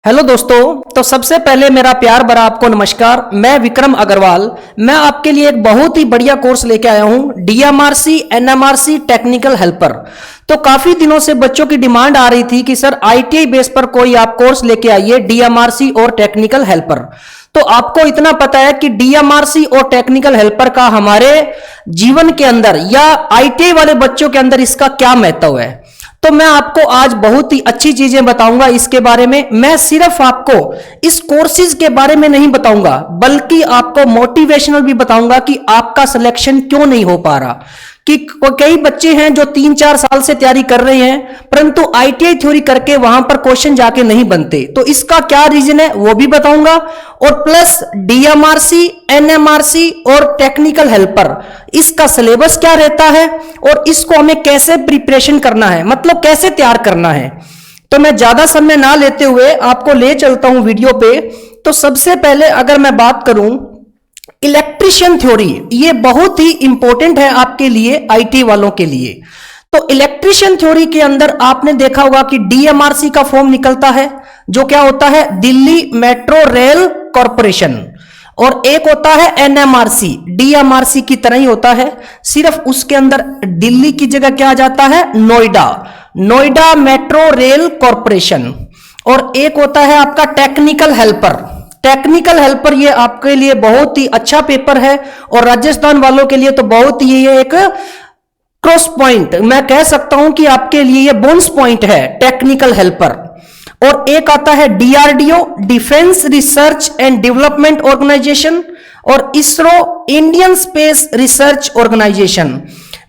Hello दोस्तों। तो सबसे पहले मेरा प्यार भरा आपको नमस्कार। मैं विक्रम अग्रवाल। मैं आपके लिए एक बहुत ही बढ़िया कोर्स लेके आया हूं, डीएमआरसी एनएमआरसी टेक्निकल हेल्पर। तो काफी दिनों से बच्चों की डिमांड आ रही थी कि सर आईटीआई बेस पर कोई आप कोर्स लेके आइए डीएमआरसी और टेक्निकल हेल्पर। तो आपको इतना पता है कि डीएमआरसी और टेक्निकल हेल्पर का हमारे जीवन के अंदर या आईटीआई वाले बच्चों के अंदर इसका क्या महत्व है। तो मैं आपको आज बहुत ही अच्छी चीजें बताऊंगा इसके बारे में। मैं सिर्फ आपको इस कोर्सेज के बारे में नहीं बताऊंगा, बल्कि आपको मोटिवेशनल भी बताऊंगा कि आपका सिलेक्शन क्यों नहीं हो पा रहा। कि कई बच्चे हैं जो 3-4 साल से तैयारी कर रहे हैं, परंतु आईटीआई थ्योरी करके वहां पर क्वेश्चन जाके नहीं बनते। तो इसका क्या रीजन है वो भी बताऊंगा। और प्लस डीएमआरसी एनएमआरसी और टेक्निकल हेल्पर, इसका सिलेबस क्या रहता है और इसको हमें कैसे प्रिपरेशन करना है, मतलब कैसे तैयार करना है। तो मैं ज्यादा समय ना लेते हुए आपको ले चलता हूं वीडियो पे। तो सबसे पहले अगर मैं बात करूं इलेक्ट्रिशियन थ्योरी, ये बहुत ही इंपॉर्टेंट है आपके लिए, आईटी वालों के लिए। तो इलेक्ट्रिशियन थ्योरी के अंदर आपने देखा होगा कि डीएमआरसी का फॉर्म निकलता है, जो क्या होता है, दिल्ली मेट्रो रेल कॉरपोरेशन। और एक होता है एनएमआरसी, डीएमआरसी की तरह ही होता है, सिर्फ उसके अंदर दिल्ली की जगह क्या आ जाता है, नोएडा मेट्रो रेल कॉरपोरेशन। और एक होता है आपका टेक्निकल हेल्पर। टेक्निकल हेल्पर ये आपके लिए बहुत ही अच्छा पेपर है और राजस्थान वालों के लिए तो बहुत ही ये एक क्रॉस पॉइंट, मैं कह सकता हूं कि आपके लिए ये बोनस पॉइंट है टेक्निकल हेल्पर। और एक आता है DRDO, defence research and development organisation, और ISRO, Indian space research organisation.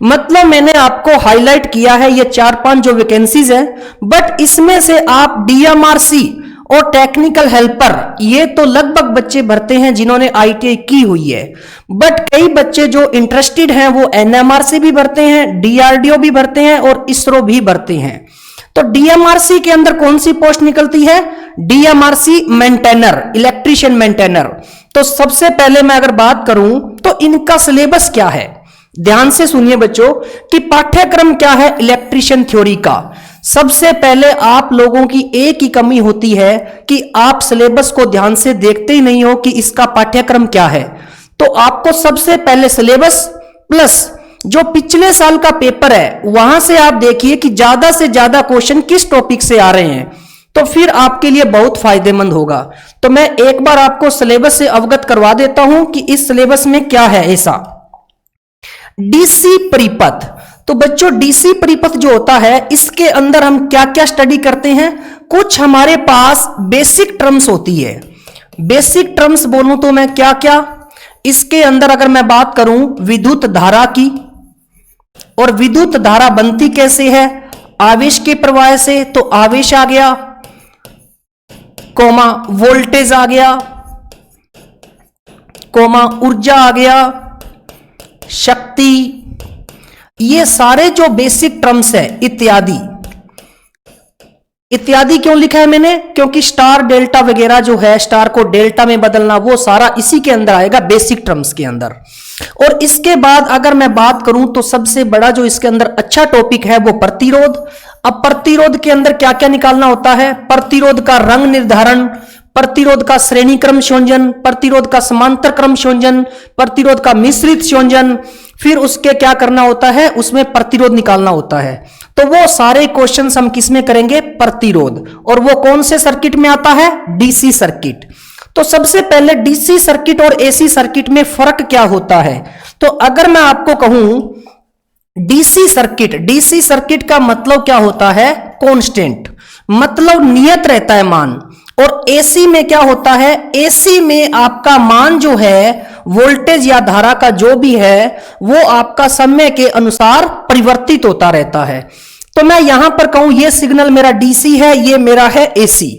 मतलब मैंने आपको हाईलाइट किया है ये 4-5 जो वैकेंसीज है, बट इसमें से आप डीएमआरसी और टेक्निकल हेल्पर ये तो लगभग बच्चे भरते हैं जिन्होंने आईटीआई की हुई है। बट कई बच्चे जो इंटरेस्टेड हैं वो एनएमआरसी भी भरते हैं, डीआरडीओ भी भरते हैं और इसरो भी भरते हैं। तो डीएमआरसी के अंदर कौन सी पोस्ट निकलती है, डीएमआरसी मेंटेनर, इलेक्ट्रिशियन मेंटेनर। तो सबसे पहले मैं अगर बात करूं तो इनका सिलेबस क्या है, ध्यान से सुनिए बच्चों कि पाठ्यक्रम क्या है इलेक्ट्रिशियन थ्योरी का। सबसे पहले आप लोगों की एक ही कमी होती है कि आप सिलेबस को ध्यान से देखते ही नहीं हो कि इसका पाठ्यक्रम क्या है। तो आपको सबसे पहले सिलेबस प्लस जो पिछले साल का पेपर है वहां से आप देखिए कि ज्यादा से ज्यादा क्वेश्चन किस टॉपिक से आ रहे हैं, तो फिर आपके लिए बहुत फायदेमंद होगा। तो मैं एक बार आपको सिलेबस से अवगत करवा देता हूं कि इस सिलेबस में क्या है ऐसा। डीसी परिपथ, तो बच्चों डीसी परिपथ जो होता है इसके अंदर हम क्या क्या स्टडी करते हैं, कुछ हमारे पास बेसिक टर्म्स होती है। बेसिक टर्म्स बोलूं तो मैं क्या क्या, इसके अंदर अगर मैं बात करूं विद्युत धारा की, और विद्युत धारा बनती कैसे है, आवेश के प्रवाह से, तो आवेश आ गया, कोमा वोल्टेज आ गया, कोमा ऊर्जा आ गया, शक्ति, ये सारे जो बेसिक टर्म्स है, इत्यादि। इत्यादि क्यों लिखा है मैंने, क्योंकि स्टार डेल्टा वगैरह जो है, स्टार को डेल्टा में बदलना, वो सारा इसी के अंदर आएगा, बेसिक टर्म्स के अंदर। और इसके बाद अगर मैं बात करूं तो सबसे बड़ा जो इसके अंदर अच्छा टॉपिक है वो प्रतिरोध। अब प्रतिरोध के अंदर क्या क्या निकालना होता है, प्रतिरोध का रंग निर्धारण, प्रतिरोध का श्रेणी क्रम संयोजन, प्रतिरोध का समांतर क्रम संयोजन, प्रतिरोध का मिश्रित संयोजन, फिर उसके क्या करना होता है, उसमें प्रतिरोध निकालना होता है। तो वो सारे क्वेश्चंस हम किस में करेंगे, प्रतिरोध। और वो कौन से सर्किट में आता है, डीसी सर्किट। तो सबसे पहले डीसी सर्किट और एसी सर्किट में फर्क क्या होता है। तो अगर मैं आपको कहूं डीसी सर्किट का मतलब क्या होता है, कांस्टेंट, मतलब नियत रहता है मान। और एसी में क्या होता है, एसी में आपका मान जो है, वोल्टेज या धारा का जो भी है, वो आपका समय के अनुसार परिवर्तित होता रहता है। तो मैं यहां पर कहूं ये सिग्नल मेरा डीसी है, ये मेरा है एसी।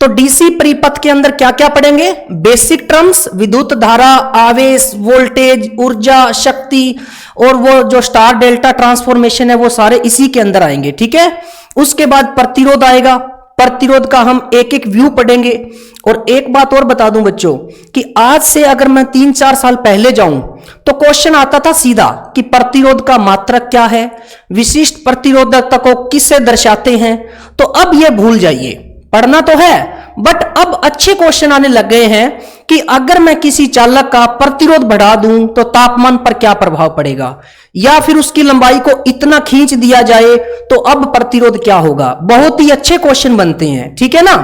तो डीसी परिपथ के अंदर क्या क्या पढ़ेंगे, बेसिक टर्म्स, विद्युत धारा, आवेश, वोल्टेज, ऊर्जा, शक्ति, और वो जो स्टार डेल्टा ट्रांसफॉर्मेशन है वो सारे इसी के अंदर आएंगे, ठीक है। उसके बाद प्रतिरोध आएगा, प्रतिरोध का हम एक एक व्यू पढ़ेंगे। और एक बात और बता दूं बच्चों कि आज से अगर मैं 3-4 साल पहले जाऊं तो क्वेश्चन आता था सीधा कि प्रतिरोध का मात्रक क्या है, विशिष्ट प्रतिरोधकता को किससे दर्शाते हैं। तो अब ये भूल जाइए, पढ़ना तो है, बट अब अच्छे क्वेश्चन आने लग गए हैं कि अगर मैं किसी चालक का प्रतिरोध बढ़ा दूं तो तापमान पर क्या प्रभाव पड़ेगा, या फिर उसकी लंबाई को इतना खींच दिया जाए तो अब प्रतिरोध क्या होगा। बहुत ही अच्छे क्वेश्चन बनते हैं, ठीक है ना।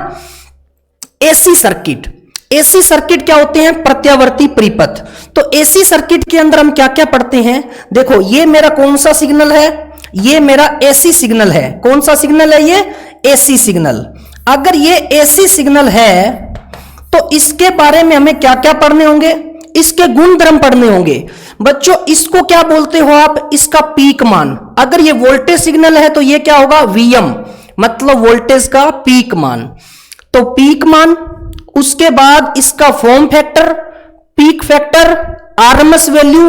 एसी सर्किट, एसी सर्किट क्या होते हैं, प्रत्यावर्ती परिपथ। तो एसी सर्किट के अंदर हम क्या क्या पढ़ते हैं, देखो ये मेरा कौन सा सिग्नल है, ये मेरा एसी सिग्नल है। कौन सा सिग्नल है, ये एसी सिग्नल। अगर ये एसी सिग्नल है तो इसके बारे में हमें क्या क्या पढ़ने होंगे, इसके गुण धर्म पढ़ने होंगे। बच्चों इसको क्या बोलते हो आप, इसका पीक मान। अगर ये वोल्टेज सिग्नल है तो ये क्या होगा, वीएम, मतलब वोल्टेज का पीक मान। तो पीक मान, उसके बाद इसका form factor, peak factor, RMS value,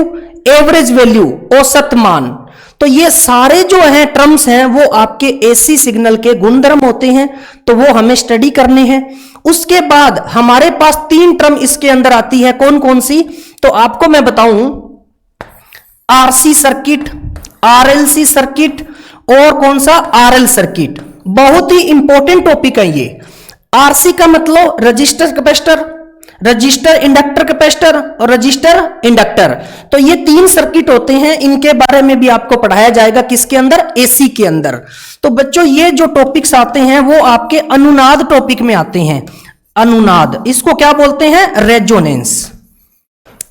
average value, औसत मान। तो ये सारे जो हैं टर्म्स हैं वो आपके एसी सिग्नल के गुणधर्म होते हैं, तो वो हमें स्टडी करने हैं। उसके बाद हमारे पास 3 टर्म इसके अंदर आती है, कौन कौन सी, तो आपको मैं बताऊं, आरसी सर्किट, आरएलसी सर्किट और कौन सा, आरएल सर्किट। बहुत ही इंपॉर्टेंट टॉपिक है ये। आरसी का मतलब register capacitor, register inductor capacitor और रजिस्टर इंडक्टर। तो ये 3 सर्किट होते हैं, इनके बारे में भी आपको पढ़ाया जाएगा, किसके अंदर, एसी के अंदर। तो बच्चों ये जो टॉपिक्स आते हैं वो आपके अनुनाद टॉपिक में आते हैं। अनुनाद, इसको क्या बोलते हैं, रेजोनेंस।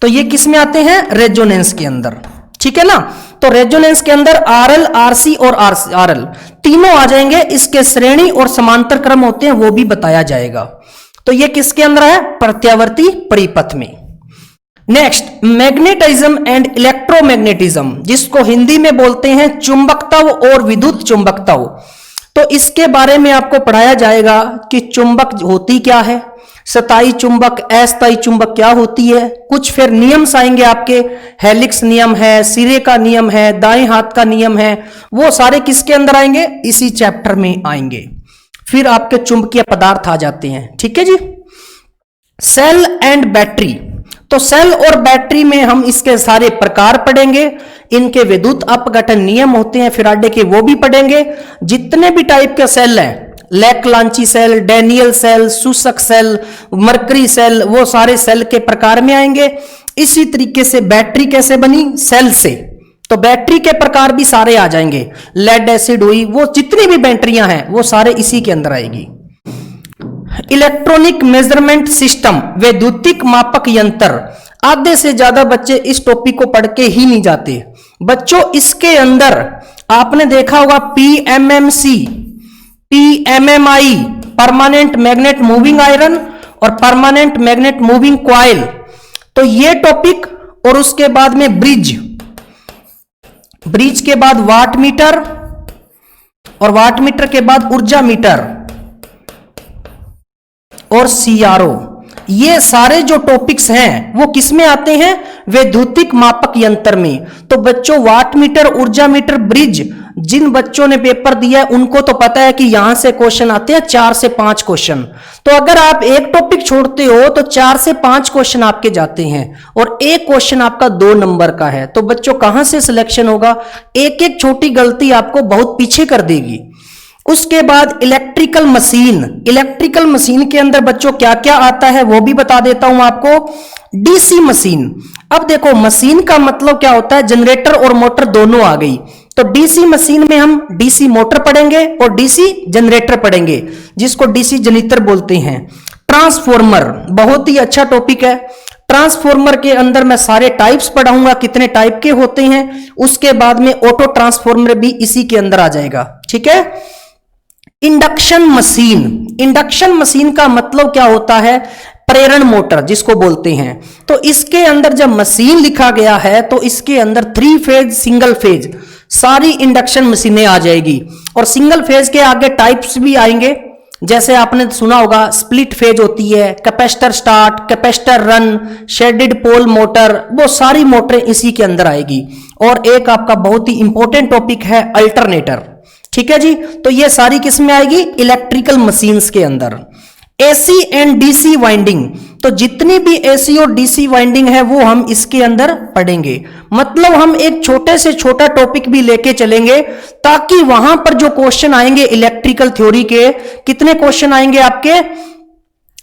तो ये किस में आते हैं, रेजोनेंस के अंदर, ठीक है ना। तो रेजोनेंस के अंदर आरएल, आरसी और आरएल तीनों आ जाएंगे। इसके श्रेणी और समांतर क्रम होते हैं, वो भी बताया जाएगा। तो ये किसके अंदर है, प्रत्यावर्ती परिपथ में। नेक्स्ट, मैग्नेटिज्म एंड इलेक्ट्रोमैग्नेटिज्म, जिसको हिंदी में बोलते हैं चुंबकत्व और विद्युत चुंबकत्व। तो इसके बारे में आपको पढ़ाया जाएगा कि चुंबक होती क्या है, स्थायी चुंबक, अस्थायी चुंबक क्या होती है। कुछ फिर नियम्स आएंगे आपके, हेलिक्स नियम है, सिरे का नियम है, दाएं हाथ का नियम है, वो सारे किसके अंदर आएंगे, इसी चैप्टर में आएंगे। फिर आपके चुंबकीय पदार्थ आ जाते हैं, ठीक है जी। सेल एंड बैटरी, तो सेल और बैटरी में हम इसके सारे प्रकार पढ़ेंगे, इनके विद्युत अपघटन नियम होते हैं फैराडे के, वो भी पढ़ेंगे। जितने भी टाइप के सेल हैं, लेकलांची सेल, डैनियल सेल, सूसक सेल, मरकरी सेल, वो सारे सेल के प्रकार में आएंगे। इसी तरीके से बैटरी कैसे बनी, सेल से, तो बैटरी के प्रकार भी सारे आ जाएंगे। लेड एसिड हुई, वो जितनी भी बैटरियां हैं वो सारे इसी के अंदर आएगी। इलेक्ट्रॉनिक मेजरमेंट सिस्टम, वैद्युतिक मापक यंत्र। आधे से ज्यादा बच्चे इस टॉपिक को पढ़ के ही नहीं जाते। बच्चों इसके अंदर आपने देखा होगा PMMC, PMMI, permanent magnet moving iron और परमानेंट मैग्नेट मूविंग कॉइल। तो ये टॉपिक, और उसके बाद में ब्रिज, ब्रिज के बाद वाट मीटर, और वाट मीटर के बाद ऊर्जा मीटर और सीआरओ। ये सारे जो टॉपिक्स हैं वो किस में आते हैं, वैद्युतिक मापक यंत्र में। तो बच्चों वाट मीटर, ऊर्जा मीटर, ब्रिज, जिन बच्चों ने पेपर दिया है उनको तो पता है कि यहां से क्वेश्चन आते हैं 4 से 5 क्वेश्चन। तो अगर आप एक टॉपिक छोड़ते हो तो 4 से 5 क्वेश्चन आपके जाते हैं, और एक क्वेश्चन आपका 2 नंबर का है। तो बच्चों कहां से सिलेक्शन होगा, एक एक छोटी गलती आपको बहुत पीछे कर देगी। उसके बाद इलेक्ट्रिकल मशीन, इलेक्ट्रिकल मशीन के अंदर बच्चों क्या क्या आता है वो भी बता देता हूं आपको। डीसी मशीन, अब देखो मशीन का मतलब क्या होता है, जनरेटर और मोटर दोनों आ गई। तो डीसी मशीन में हम डीसी मोटर पढ़ेंगे और डीसी जनरेटर पढ़ेंगे, जिसको डीसी जनरेटर बोलते हैं। ट्रांसफॉर्मर बहुत ही अच्छा टॉपिक है। ट्रांसफॉर्मर के अंदर मैं सारे टाइप्स पढ़ाऊंगा, कितने टाइप के होते हैं। उसके बाद में ऑटो ट्रांसफॉर्मर भी इसी के अंदर आ जाएगा, ठीक है। इंडक्शन मशीन, इंडक्शन मशीन का मतलब क्या होता है, प्रेरण मोटर जिसको बोलते हैं। तो इसके अंदर जब मशीन लिखा गया है तो इसके अंदर 3 फेज, सिंगल फेज सारी इंडक्शन मशीनें आ जाएगी। और सिंगल फेज के आगे टाइप्स भी आएंगे, जैसे आपने सुना होगा स्प्लिट फेज होती है, capacitor start, capacitor run, shaded pole motor, वो सारी मोटरें इसी के अंदर आएगी। और एक आपका बहुत ही इंपॉर्टेंट टॉपिक है अल्टरनेटर, ठीक है जी। तो ये सारी किस में आएगी, इलेक्ट्रिकल मशीन्स के अंदर। एसी एंड डीसी वाइंडिंग, तो जितनी भी एसी और डीसी वाइंडिंग है वो हम इसके अंदर पढ़ेंगे। मतलब हम एक छोटे से छोटा टॉपिक भी लेके चलेंगे ताकि वहां पर जो क्वेश्चन आएंगे इलेक्ट्रिकल थ्योरी के, कितने क्वेश्चन आएंगे आपके,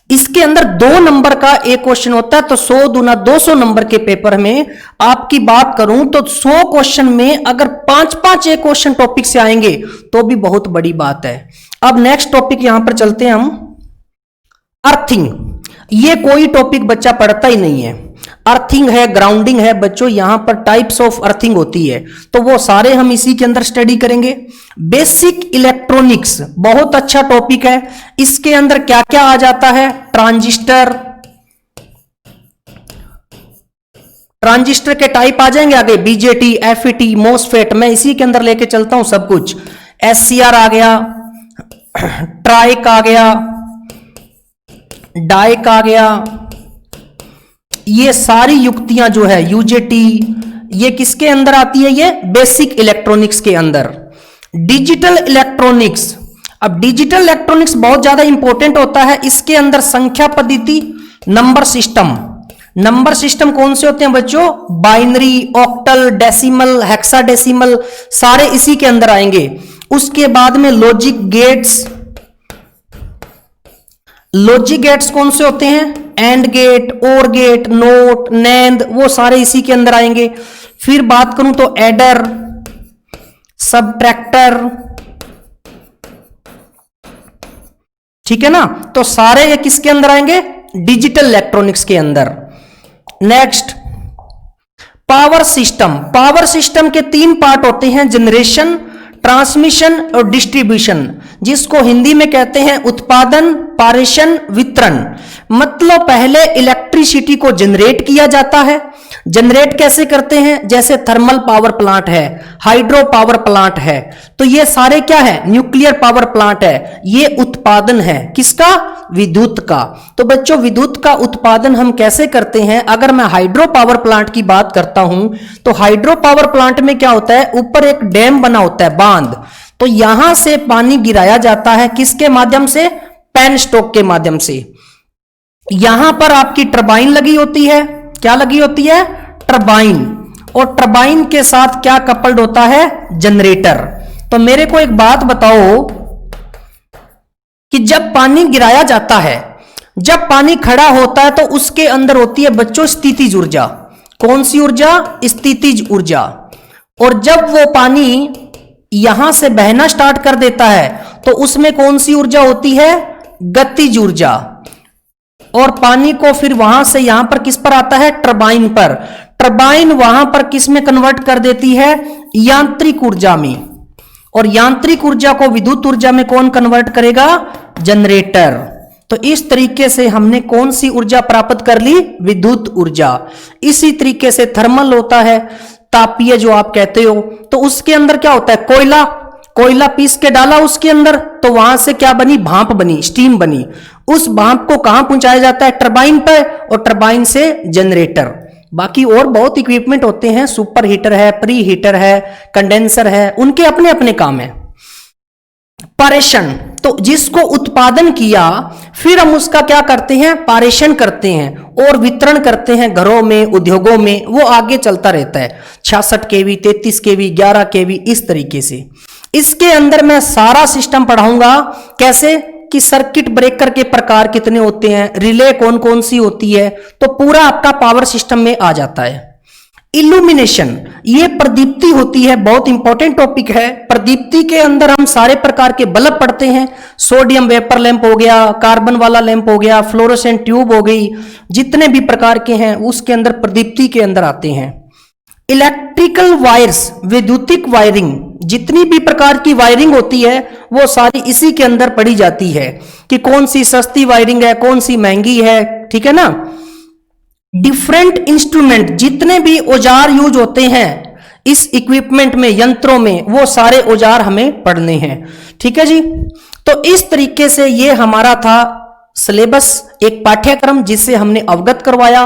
इसके अंदर 2 नंबर का एक क्वेश्चन होता है, तो 100 दूना 200 नंबर के पेपर में आपकी बात करूं तो 100 क्वेश्चन में अगर 5-5 एक क्वेश्चन टॉपिक से आएंगे तो भी बहुत बड़ी बात है। अब नेक्स्ट टॉपिक यहां पर चलते हैं हम, अर्थिंग। ये कोई टॉपिक बच्चा पढ़ता ही नहीं है। अर्थिंग है, ग्राउंडिंग है बच्चों, यहां पर टाइप्स ऑफ अर्थिंग होती है, तो वो सारे हम इसी के अंदर स्टडी करेंगे। बेसिक इलेक्ट्रॉनिक्स बहुत अच्छा टॉपिक है, इसके अंदर क्या क्या आ जाता है, ट्रांजिस्टर, ट्रांजिस्टर के टाइप आ जाएंगे आगे, बीजेटी, एफईटी, मोसफेट, मैं इसी के अंदर लेके चलता हूं सब कुछ। एससीआर आ गया, ट्राइक आ गया, डाइक आ गया, ये सारी युक्तियां जो है, यूजेटी, ये किसके अंदर आती है, ये बेसिक इलेक्ट्रॉनिक्स के अंदर। डिजिटल इलेक्ट्रॉनिक्स, अब डिजिटल इलेक्ट्रॉनिक्स बहुत ज्यादा इंपॉर्टेंट होता है, इसके अंदर संख्या पद्धति, नंबर सिस्टम। नंबर सिस्टम कौन से होते हैं बच्चों, बाइनरी, ऑक्टल, डेसिमल, हेक्साडेसिमल, सारे इसी के अंदर आएंगे। उसके बाद में लॉजिक गेट्स, लॉजिक गेट्स कौन से होते हैं, एंड गेट, और गेट, नोट, नैंद, वो सारे इसी के अंदर आएंगे। फिर बात करूं तो एडर, सबट्रैक्टर, ठीक है ना, तो सारे ये किसके अंदर आएंगे, डिजिटल इलेक्ट्रॉनिक्स के अंदर। Next power system. Power system के 3 पार्ट होते हैं, जनरेशन, ट्रांसमिशन और डिस्ट्रीब्यूशन, जिसको हिंदी में कहते हैं उत्पादन, पारेषण, वितरण। मतलब पहले इलेक्ट्रिसिटी को जनरेट किया जाता है। जनरेट कैसे करते हैं, जैसे थर्मल पावर प्लांट है, हाइड्रो पावर प्लांट है, तो ये सारे क्या है, न्यूक्लियर पावर प्लांट है, ये उत्पादन है किसका, विद्युत का। तो बच्चों विद्युत का उत्पादन हम कैसे करते हैं, अगर मैं हाइड्रो पावर प्लांट की बात करता हूं तो हाइड्रो पावर प्लांट में क्या होता है, ऊपर एक डैम बना होता है, बांध, तो यहां से पानी गिराया जाता है किसके माध्यम से, पेन स्टॉक के माध्यम से। यहां पर आपकी टरबाइन लगी होती है, क्या लगी होती है, टरबाइन, और टरबाइन के साथ क्या कपल्ड होता है, जनरेटर। तो मेरे को एक बात बताओ कि जब पानी गिराया जाता है, जब पानी खड़ा होता है तो उसके अंदर होती है बच्चों स्थितिज ऊर्जा। कौन सी ऊर्जा, स्थितिज ऊर्जा। और जब वो पानी यहां से बहना स्टार्ट कर देता है तो उसमें कौन सी ऊर्जा होती है, गतिज ऊर्जा। और पानी को फिर वहां से यहां पर किस पर आता है, टरबाइन पर। टरबाइन वहां पर किस में कन्वर्ट कर देती है, यांत्रिक ऊर्जा में। और यांत्रिक ऊर्जा को विद्युत ऊर्जा में कौन कन्वर्ट करेगा, जनरेटर। तो इस तरीके से हमने कौन सी ऊर्जा प्राप्त कर ली, विद्युत ऊर्जा। इसी तरीके से थर्मल होता है, तापीय जो आप कहते हो, तो उसके अंदर क्या होता है, कोयला, कोयला पीस के डाला उसके अंदर, तो वहां से क्या बनी, भाप बनी, स्टीम बनी। उस भाप को कहां पहुंचाया जाता है, टरबाइन पर, और टरबाइन से जनरेटर। बाकी और बहुत इक्विपमेंट होते हैं, सुपर हीटर है, प्री हीटर है, कंडेंसर है, उनके अपने अपने काम है। पारेषण, तो जिसको उत्पादन किया फिर हम उसका क्या करते हैं, पारेषण करते हैं और वितरण करते हैं घरों में, उद्योगों में, वो आगे चलता रहता है। 66 केवी, 33 केवी, 11 केवी, इस तरीके से। इसके अंदर मैं सारा सिस्टम पढ़ाऊंगा, कैसे कि सर्किट ब्रेकर के प्रकार कितने होते हैं, रिले कौन कौन सी होती है, तो पूरा आपका पावर सिस्टम में आ जाता है। इल्यूमिनेशन, ये प्रदीप्ति होती है, बहुत इंपॉर्टेंट टॉपिक है। प्रदीप्ति के अंदर हम सारे प्रकार के बल्ब पढ़ते हैं, सोडियम वेपर लैंप हो गया, कार्बन वाला लैंप हो गया, फ्लोरोसेंट ट्यूब हो गई, जितने भी प्रकार के हैं उसके अंदर प्रदीप्ति के अंदर आते हैं। इलेक्ट्रिकल वायर्स, विद्युतिक वायरिंग, जितनी भी प्रकार की वायरिंग होती है वो सारी इसी के अंदर पढ़ी जाती है कि कौन सी सस्ती वायरिंग है, कौन सी महंगी है, ठीक है ना। डिफरेंट इंस्ट्रूमेंट, जितने भी औजार यूज होते हैं इस इक्विपमेंट में, यंत्रों में, वो सारे औजार हमें पढ़ने हैं, ठीक है जी। तो इस तरीके से ये हमारा था सिलेबस, एक पाठ्यक्रम जिससे हमने अवगत करवाया।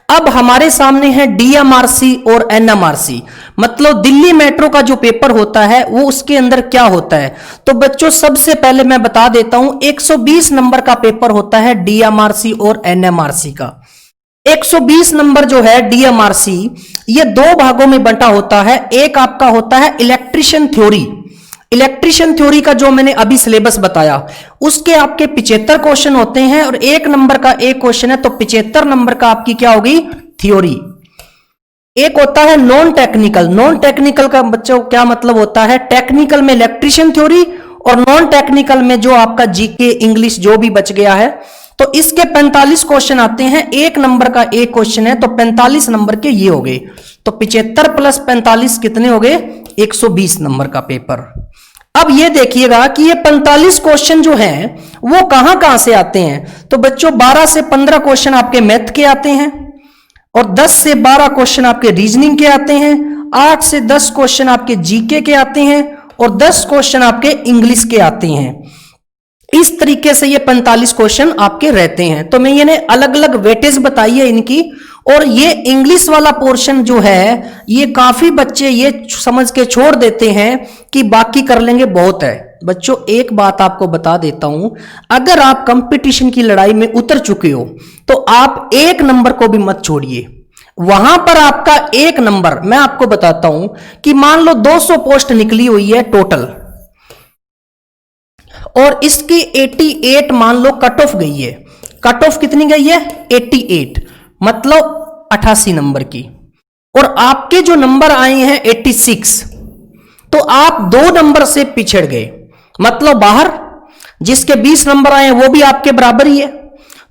अब हमारे सामने है डीएमआरसी और एनएमआरसी, मतलब दिल्ली मेट्रो का जो पेपर होता है वो उसके अंदर क्या होता है। तो बच्चों सबसे पहले मैं बता देता हूं 120 नंबर का पेपर होता है डीएमआरसी और एनएमआरसी का। 120 नंबर जो है डीएमआरसी ये दो भागों में बंटा होता है। एक आपका होता है इलेक्ट्रिशियन थ्योरी। इलेक्ट्रिशियन थ्योरी का जो मैंने अभी सिलेबस बताया उसके आपके 75 क्वेश्चन होते हैं और 1 नंबर का एक क्वेश्चन है, तो 75 नंबर का आपकी क्या होगी थ्योरी। एक होता है नॉन टेक्निकल। नॉन टेक्निकल का बच्चों क्या मतलब होता है, टेक्निकल में इलेक्ट्रिशियन थ्योरी और नॉन टेक्निकल में जो आपका जीके इंग्लिश जो भी बच गया है। तो इसके 45 क्वेश्चन आते हैं, 1 नंबर का एक क्वेश्चन है, तो 45 नंबर के ये हो गए। तो 75 प्लस 45 कितने हो गए, 120 नंबर का पेपर। अब ये देखिएगा कि ये 45 क्वेश्चन जो हैं वो कहां कहां से आते हैं। तो बच्चों 12 से 15 क्वेश्चन आपके मैथ के आते हैं और 10 से 12 क्वेश्चन आपके रीजनिंग के आते हैं, 8 से 10 क्वेश्चन आपके जीके के आते हैं और 10 क्वेश्चन आपके इंग्लिश के आते हैं। इस तरीके से ये 45 क्वेश्चन आपके रहते हैं। तो मैं ये अलग अलग वेटेज बताई है इनकी। और ये इंग्लिश वाला पोर्शन जो है ये काफी बच्चे ये समझ के छोड़ देते हैं कि बाकी कर लेंगे, बहुत है। बच्चों एक बात आपको बता देता हूं, अगर आप कंपटीशन की लड़ाई में उतर चुके हो तो आप 1 नंबर को भी मत छोड़िए। वहां पर आपका 1 नंबर, मैं आपको बताता हूं कि मान लो 200 पोस्ट निकली हुई है टोटल और इसकी 88 मान लो कट ऑफ गई है। कट ऑफ कितनी गई है, 88, मतलब 88 नंबर की। और आपके जो नंबर आए हैं 86, तो आप 2 नंबर से पिछड़ गए, मतलब बाहर। जिसके 20 नंबर आए हैं वो भी आपके बराबर ही है।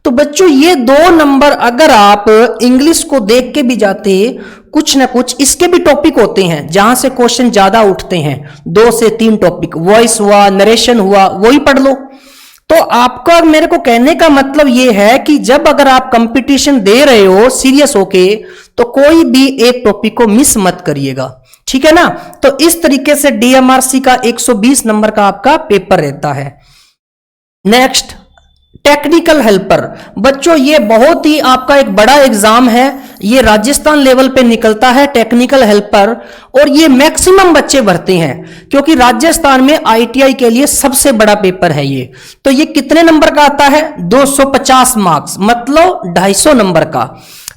तो बच्चों ये 2 नंबर अगर आप इंग्लिश को देख के भी जाते, कुछ ना कुछ इसके भी टॉपिक होते हैं जहां से क्वेश्चन ज्यादा उठते हैं, 2 से 3 टॉपिक, वॉइस हुआ, नरेशन हुआ, वही पढ़ लो। तो आपका मेरे को कहने का मतलब ये है कि जब अगर आप कंपटीशन दे रहे हो सीरियस होके, तो कोई भी एक टॉपिक को मिस मत करिएगा, ठीक है ना। तो इस तरीके से डीएमआरसी का 120 नंबर का आपका पेपर रहता है। Next technical helper. बच्चों ये बहुत ही आपका एक बड़ा एग्जाम है, ये राजस्थान लेवल पे निकलता है टेक्निकल हेल्पर, और ये मैक्सिमम बच्चे भरते हैं क्योंकि राजस्थान में आईटीआई के लिए सबसे बड़ा पेपर है ये। तो ये कितने नंबर का आता है, 250 मार्क्स, मतलब 250 नंबर का।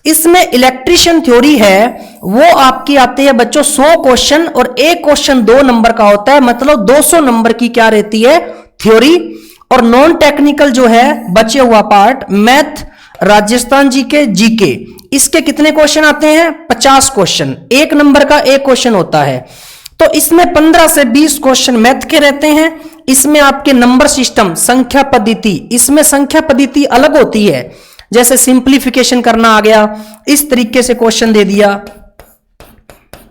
इसमें इलेक्ट्रिशियन थ्योरी है वो आपकी आती है बच्चों 100 क्वेश्चन और एक क्वेश्चन 2 नंबर का होता है, मतलब 200 नंबर की क्या रहती है, थ्योरी। और नॉन टेक्निकल जो है बचे हुआ part, math, Rajasthan GK, GK, इसके कितने क्वेश्चन आते हैं, 50 क्वेश्चन, 1 नंबर का एक क्वेश्चन होता है। तो इसमें 15 से 20 क्वेश्चन मैथ के रहते हैं। इसमें आपके नंबर सिस्टम, संख्या पद्धति, इसमें संख्या पद्धति अलग होती है, जैसे सिंप्लीफिकेशन करना आ गया, इस तरीके से क्वेश्चन दे दिया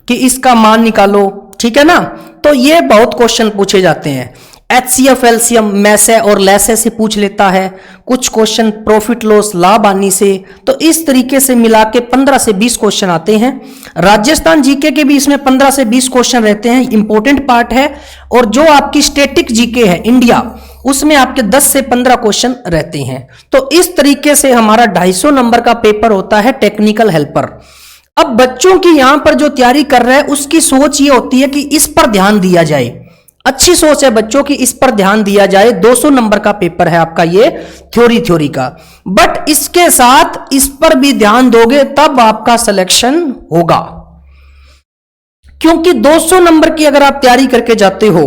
कि इसका मान निकालो, ठीक है ना। तो ये बहुत क्वेश्चन पूछे जाते हैं। एचसीएफ एलसीएम मैसे और लैसे से पूछ लेता है, कुछ क्वेश्चन प्रॉफिट लॉस लाभ हानि से। तो इस तरीके से मिला के 15 से 20 क्वेश्चन आते हैं। राजस्थान जीके के भी इसमें 15 से 20 क्वेश्चन रहते हैं, इंपॉर्टेंट पार्ट है। और जो आपकी स्टैटिक जीके है इंडिया, उसमें आपके 10 से 15 क्वेश्चन रहते हैं। तो इस तरीके से हमारा 250 नंबर का पेपर होता है टेक्निकल हेल्पर। अब बच्चों की यहां पर जो तैयारी कर रहे हैं उसकी सोच ये होती है कि इस पर ध्यान दिया जाए। अच्छी सोच है बच्चों की, इस पर ध्यान दिया जाए। 200 नंबर का पेपर है आपका ये थ्योरी का, बट इसके साथ इस पर भी ध्यान दोगे तब आपका सिलेक्शन होगा। क्योंकि 200 नंबर की अगर आप तैयारी करके जाते हो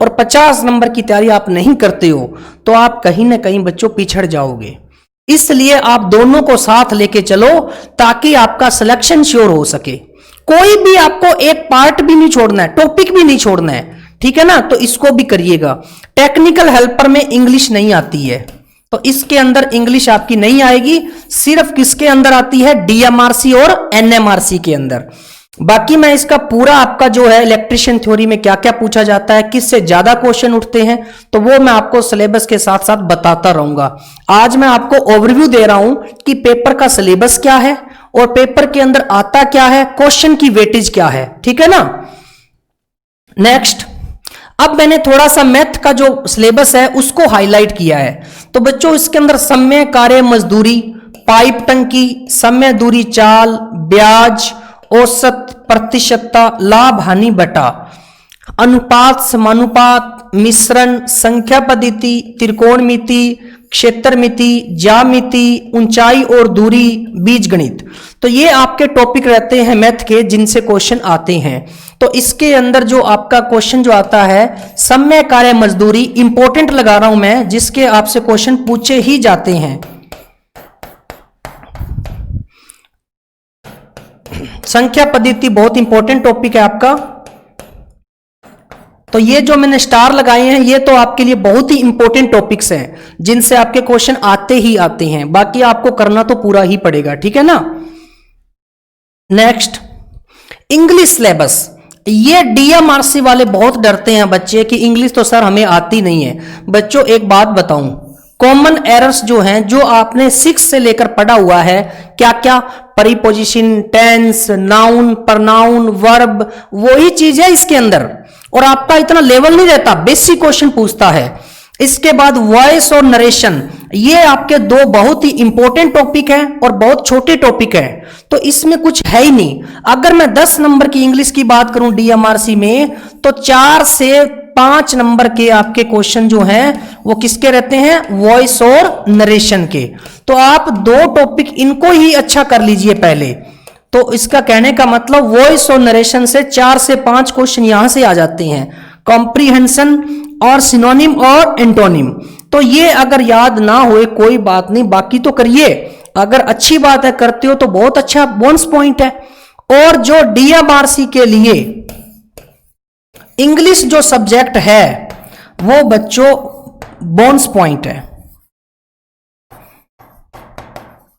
और 50 नंबर की तैयारी आप नहीं करते हो तो आप कहीं ना कहीं बच्चों पिछड़ जाओगे। इसलिए आप दोनों को साथ लेके चलो ताकि आपका सिलेक्शन श्योर हो सके। कोई भी आपको एक पार्ट भी नहीं छोड़ना है, टॉपिक भी नहीं छोड़ना है, ठीक है ना। तो इसको भी करिएगा। टेक्निकल हेल्पर में इंग्लिश नहीं आती है, तो इसके अंदर इंग्लिश आपकी नहीं आएगी। सिर्फ किसके अंदर आती है, डीएमआरसी और एनएमआरसी के अंदर। बाकी मैं इसका पूरा आपका जो है इलेक्ट्रिशियन थ्योरी में क्या क्या पूछा जाता है, किससे ज्यादा क्वेश्चन उठते हैं, तो वो मैं आपको सिलेबस के साथ साथ बताता रहूंगा। आज मैं आपको ओवरव्यू दे रहा हूं कि पेपर का सिलेबस क्या है और पेपर के अंदर आता क्या है, क्वेश्चन की वेटेज क्या है, ठीक है ना। नेक्स्ट, अब मैंने थोड़ा सा मैथ का जो सिलेबस है उसको हाईलाइट किया है। तो बच्चों इसके अंदर समय, कार्य, मजदूरी, पाइप टंकी, समय, दूरी, चाल, ब्याज, औसत, प्रतिशतता, लाभ, हानि, बटा, अनुपात, समानुपात, मिश्रण, संख्या पद्धति, त्रिकोणमिति, क्षेत्रमिति, ज्यामिति, ऊंचाई और दूरी, बीजगणित। तो ये आपके टॉपिक रहते हैं मैथ के जिनसे क्वेश्चन आते हैं। तो इसके अंदर जो आपका क्वेश्चन जो आता है समय, कार्य, मजदूरी इंपॉर्टेंट लगा रहा हूं मैं, जिसके आपसे क्वेश्चन पूछे ही जाते हैं। संख्या पद्धति बहुत इंपॉर्टेंट टॉपिक है आपका। तो ये जो मैंने स्टार लगाए हैं ये तो आपके लिए बहुत ही इंपॉर्टेंट टॉपिक्स हैं जिनसे आपके क्वेश्चन आते ही आते हैं, बाकी आपको करना तो पूरा ही पड़ेगा, ठीक है ना। Next, English syllabus. ये डीएमआरसी वाले बहुत डरते हैं बच्चे कि इंग्लिश तो सर हमें आती नहीं है। बच्चों एक बात बताऊं, कॉमन एरर्स जो हैं जो आपने 6 से लेकर पढ़ा हुआ है, क्या क्या, preposition, tense, noun, pronoun, verb, वही चीज है इसके अंदर। और आपका इतना लेवल नहीं रहता, बेसिक क्वेश्चन पूछता है। इसके बाद वॉइस और नरेशन, ये आपके दो बहुत ही इंपॉर्टेंट टॉपिक हैं और बहुत छोटे टॉपिक हैं, तो इसमें कुछ है ही नहीं। अगर मैं 10 नंबर की इंग्लिश की बात करूं डीएमआरसी में, तो 4 से 5 नंबर के आपके क्वेश्चन जो हैं वो किसके रहते हैं, वॉइस और नरेशन के। तो आप दो टॉपिक इनको ही अच्छा कर लीजिए पहले। तो इसका कहने का मतलब वॉइस और नरेशन से 4 से 5 क्वेश्चन यहां से आ जाते हैं, कॉम्प्रीहेंशन और सिनोनिम और एंटोनिम। तो ये अगर याद ना होए कोई बात नहीं, बाकी तो करिए। अगर अच्छी बात है करते हो तो बहुत अच्छा बोनस पॉइंट है। और जो डीएमआरसी के लिए इंग्लिश जो सब्जेक्ट है वो बच्चों बोनस पॉइंट है।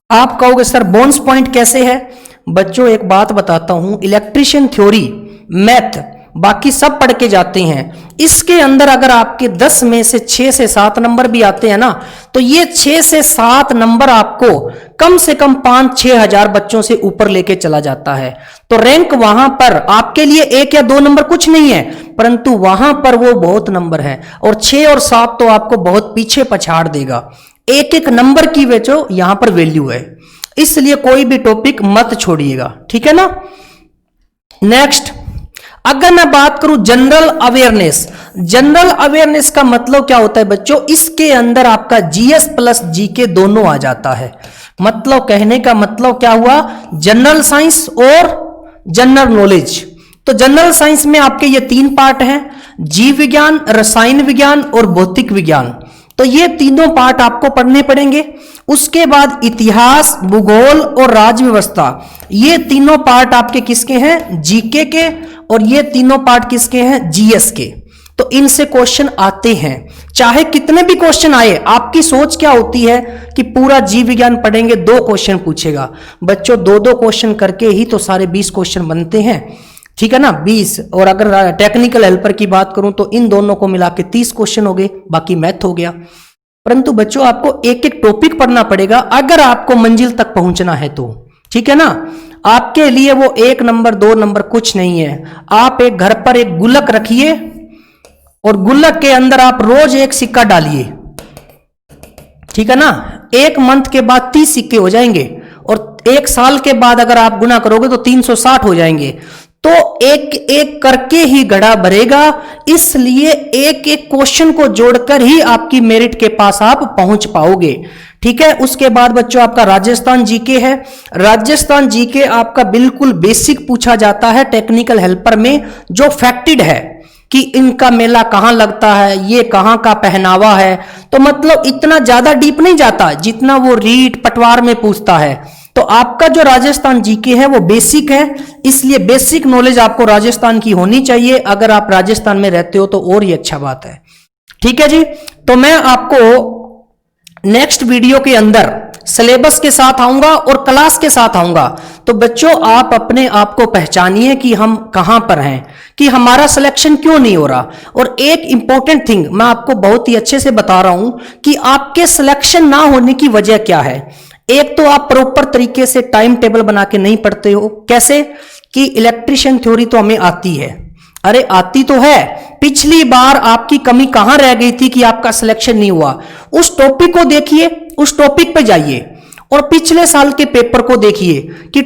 आप कहोगे सर बोनस पॉइंट कैसे है? बच्चों एक बात बताता हूं, इलेक्ट्रीशियन थ्योरी, मैथ, बाकी सब पढ़ के जाते हैं। इसके अंदर अगर आपके 10 में से 6 से 7 नंबर भी आते हैं ना, तो ये 6 से 7 नंबर आपको कम से कम 5-6 हजार बच्चों से ऊपर लेके चला जाता है। तो रैंक वहां पर आपके लिए 1 या 2 नंबर कुछ नहीं है, परंतु वहां पर वो बहुत नंबर है। और 6 और 7 तो आपको बहुत पीछे पछाड़ देगा। एक एक नंबर की जो यहां पर वैल्यू है, इसलिए कोई भी टॉपिक मत छोड़िएगा, ठीक है ना। नेक्स्ट, अगर मैं बात करूं जनरल अवेयरनेस, जनरल अवेयरनेस का मतलब क्या होता है बच्चों, इसके अंदर आपका जीएस प्लस जीके दोनों आ जाता है। मतलब कहने का मतलब क्या हुआ, जनरल साइंस और जनरल नॉलेज। तो जनरल साइंस में आपके ये 3 पार्ट हैं, जीव विज्ञान, रसायन विज्ञान और भौतिक विज्ञान। तो ये तीनों पार्ट आपको पढ़ने पड़ेंगे। उसके बाद इतिहास, भूगोल और राज्य व्यवस्था, ये तीनों पार्ट आपके किसके हैं, जीके के, और ये तीनों पार्ट किसके हैं, जीएस के। तो इनसे क्वेश्चन आते हैं, चाहे कितने भी क्वेश्चन आए। आपकी सोच क्या होती है कि पूरा जीव विज्ञान पढ़ेंगे, 2 क्वेश्चन पूछेगा। बच्चों 2-2 क्वेश्चन करके ही तो सारे 20 क्वेश्चन बनते हैं, ठीक है ना, 20। और अगर टेक्निकल हेल्पर की बात करूं तो इन दोनों को मिला के 30 क्वेश्चन हो गए, बाकी मैथ हो गया। परंतु बच्चों आपको एक एक टॉपिक पढ़ना पड़ेगा अगर आपको मंजिल तक पहुंचना है तो, ठीक है ना। आपके लिए वो 1 नंबर 2 नंबर कुछ नहीं है। आप एक घर पर एक गुल्लक रखिए और गुल्लक के अंदर आप रोज एक सिक्का डालिए, ठीक है ना। 1 मंथ के बाद 30 सिक्के हो जाएंगे, और 1 साल के बाद अगर आप गुना करोगे तो 360 हो जाएंगे। तो एक एक करके ही घड़ा भरेगा, इसलिए एक एक क्वेश्चन को जोड़कर ही आपकी मेरिट के पास आप पहुंच पाओगे, ठीक है। उसके बाद बच्चों आपका राजस्थान जीके है। राजस्थान जीके आपका बिल्कुल बेसिक पूछा जाता है टेक्निकल हेल्पर में, जो फैक्टेड है कि इनका मेला कहां लगता है, ये कहां का पहनावा है। तो मतलब इतना ज्यादा डीप नहीं जाता जितना वो रीट पटवार में पूछता है। तो आपका जो राजस्थान जीके है वो बेसिक है, इसलिए बेसिक नॉलेज आपको राजस्थान की होनी चाहिए। अगर आप राजस्थान में रहते हो तो और ही अच्छा बात है, ठीक है जी। तो मैं आपको नेक्स्ट वीडियो के अंदर सिलेबस के साथ आऊंगा और क्लास के साथ आऊंगा। तो बच्चों आप अपने आप को पहचानिए कि हम कहां पर हैं, कि हमारा सिलेक्शन क्यों नहीं हो रहा। और एक इंपॉर्टेंट थिंग मैं आपको बहुत ही अच्छे से बता रहा हूं कि आपके सिलेक्शन ना होने की वजह क्या है। एक तो आप प्रॉपर तरीके से टाइम टेबल बना के नहीं पढ़ते हो। कैसे कि इलेक्ट्रीशियन थ्योरी तो हमें आती है, अरे आती तो है, पिछली बार आपकी कमी कहां रह गई थी कि आपका सिलेक्शन नहीं हुआ, उस टॉपिक को देखिए, उस टॉपिक पे जाइए और पिछले साल के पेपर को देखिए कि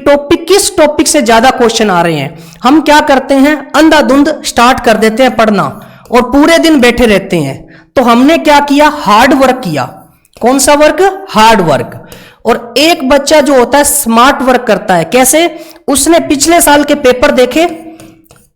किस टॉपिक से ज्यादा क्वेश्चन आ रहे हैं। हम क्या करते हैं, अंधाधुंध स्टार्ट कर देते हैं पढ़ना और पूरे दिन बैठे रहते हैं। तो हमने क्या किया, हार्ड वर्क किया। कौन सा वर्क, हार्ड वर्क। और एक बच्चा जो होता है स्मार्ट वर्क करता है। कैसे, उसने पिछले साल के पेपर देखे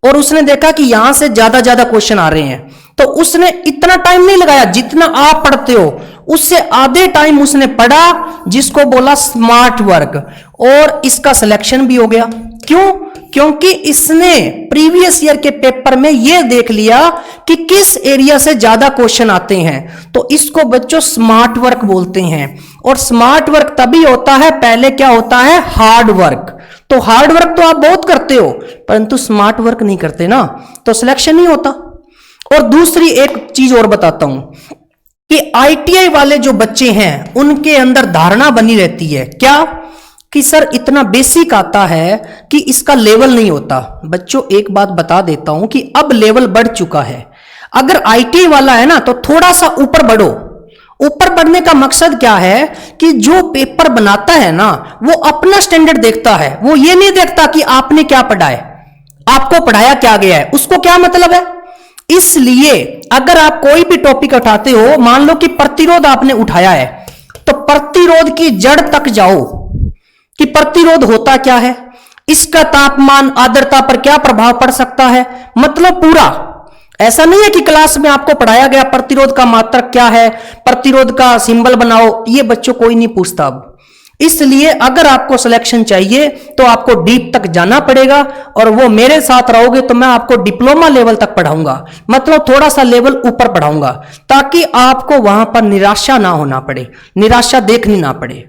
और उसने देखा कि यहां से ज्यादा क्वेश्चन आ रहे हैं, तो उसने इतना टाइम नहीं लगाया जितना आप पढ़ते हो, उससे आधे टाइम उसने पढ़ा, जिसको बोला स्मार्ट वर्क, और इसका सिलेक्शन भी हो गया। क्यों, क्योंकि इसने प्रीवियस ईयर के पेपर में यह देख लिया कि किस एरिया से ज्यादा क्वेश्चन आते हैं। तो इसको बच्चों स्मार्ट वर्क बोलते हैं। और स्मार्ट वर्क तभी होता है, पहले क्या होता है, हार्ड वर्क। तो हार्ड वर्क तो आप बहुत करते हो, परंतु स्मार्ट वर्क नहीं करते ना, तो सिलेक्शन नहीं होता। और दूसरी एक चीज और बताता हूं कि आईटीआई वाले जो बच्चे हैं उनके अंदर धारणा बनी रहती है क्या, कि सर इतना बेसिक आता है कि इसका लेवल नहीं होता। बच्चों एक बात बता देता हूं कि अब लेवल बढ़ चुका है। अगर आईटीआई वाला है ना, तो थोड़ा सा ऊपर बढ़ो। ऊपर बढ़ने का मकसद क्या है कि जो पेपर बनाता है ना, वो अपना स्टैंडर्ड देखता है। वो ये नहीं देखता कि आपने क्या पढ़ा है, आपको पढ़ाया क्या गया है, उसको क्या मतलब है। इसलिए अगर आप कोई भी टॉपिक उठाते हो, मान लो कि प्रतिरोध आपने उठाया है, तो प्रतिरोध की जड़ तक जाओ कि प्रतिरोध होता क्या है, इसका तापमान आर्द्रता पर क्या प्रभाव पड़ सकता है, मतलब पूरा। ऐसा नहीं है कि क्लास में आपको पढ़ाया गया प्रतिरोध का मात्रक क्या है, प्रतिरोध का सिंबल बनाओ, ये बच्चों कोई नहीं पूछता अब। इसलिए अगर आपको सिलेक्शन चाहिए तो आपको डीप तक जाना पड़ेगा, और वो मेरे साथ रहोगे तो मैं आपको डिप्लोमा लेवल तक पढ़ाऊंगा, मतलब थोड़ा सा लेवल ऊपर पढ़ाऊंगा, ताकि आपको वहां पर निराशा ना होना पड़े, निराशा देखनी ना पड़े।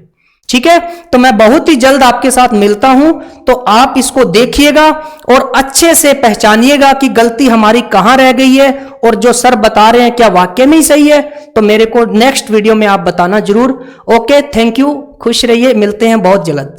ठीक है, तो मैं बहुत ही जल्द आपके साथ मिलता हूं, तो आप इसको देखिएगा और अच्छे से पहचानिएगा कि गलती हमारी कहां रह गई है, और जो सर बता रहे हैं क्या वाकई में सही है, तो मेरे को नेक्स्ट वीडियो में आप बताना जरूर। ओके, थैंक यू, खुश रहिए, मिलते हैं बहुत जल्द।